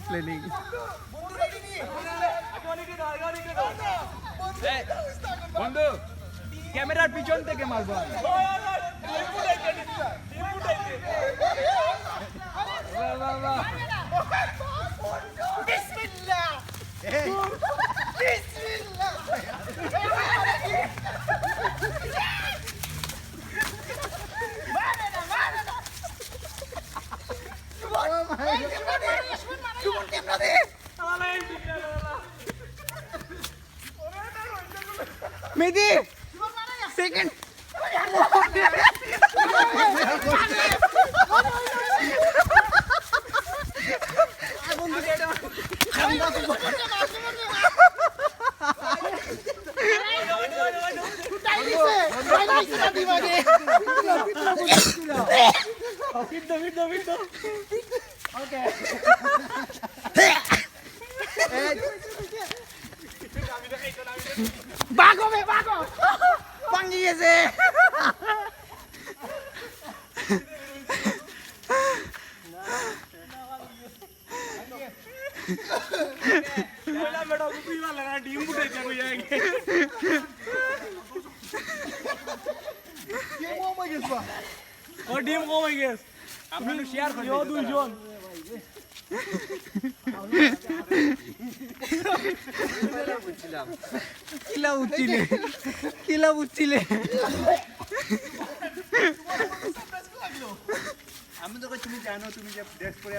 planning বন্ধু ক্যামেরার পিছন থেকে মারবো মেদি সেকেন্ড বাগো মে বাগো ভাঙি গেছে ডিম কমে গেছে আপনারা শেয়ার করে দিও দুইজন কিলা উঠছিলে আমি তো তুমি জানো তুমি যে ড্রেস পরে